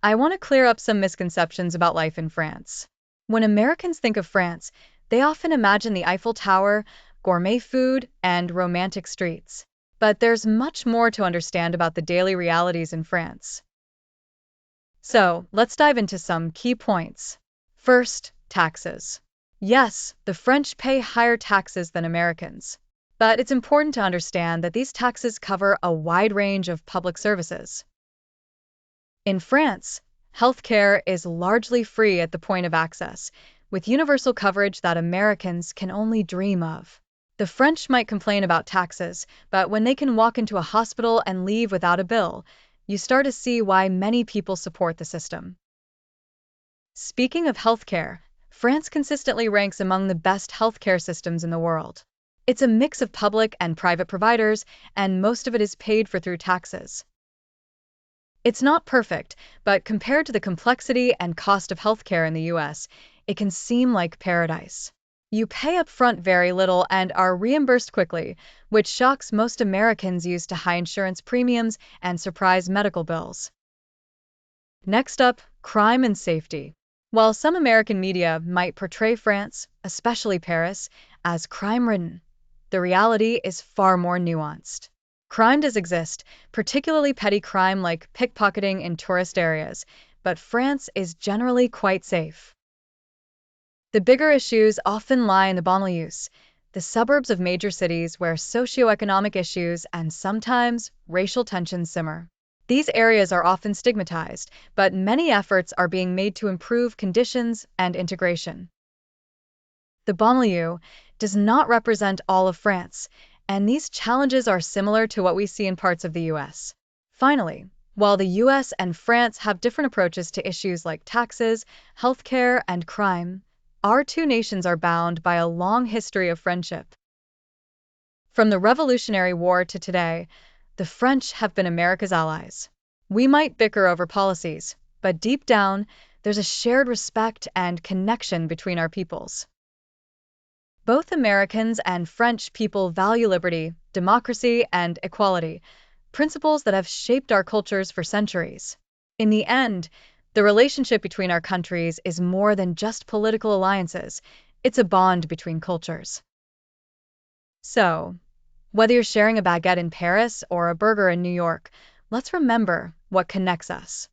I want to clear up some misconceptions about life in France. When Americans think of France, they often imagine the Eiffel Tower, gourmet food, and romantic streets. But there's much more to understand about the daily realities in France. So, let's dive into some key points. First, taxes. Yes, the French pay higher taxes than Americans. But it's important to understand that these taxes cover a wide range of public services. In France, healthcare is largely free at the point of access, with universal coverage that Americans can only dream of. The French might complain about taxes, but when they can walk into a hospital and leave without a bill, you start to see why many people support the system. Speaking of healthcare, France consistently ranks among the best healthcare systems in the world. It's a mix of public and private providers, and most of it is paid for through taxes. It's not perfect, but compared to the complexity and cost of healthcare in the US, it can seem like paradise. You pay up front very little and are reimbursed quickly, which shocks most Americans used to high insurance premiums and surprise medical bills. Next up, crime and safety. While some American media might portray France, especially Paris, as crime-ridden, the reality is far more nuanced. Crime does exist, particularly petty crime like pickpocketing in tourist areas, but France is generally quite safe. The bigger issues often lie in the banlieues, the suburbs of major cities where socioeconomic issues and sometimes racial tensions simmer. These areas are often stigmatized, but many efforts are being made to improve conditions and integration. The banlieue does not represent all of France, and these challenges are similar to what we see in parts of the US. Finally, while the US and France have different approaches to issues like taxes, healthcare, and crime, our two nations are bound by a long history of friendship. From the Revolutionary War to today, the French have been America's allies. We might bicker over policies, but deep down, there's a shared respect and connection between our peoples. Both Americans and French people value liberty, democracy, and equality, principles that have shaped our cultures for centuries. In the end, the relationship between our countries is more than just political alliances, it's a bond between cultures. So, whether you're sharing a baguette in Paris or a burger in New York, let's remember what connects us.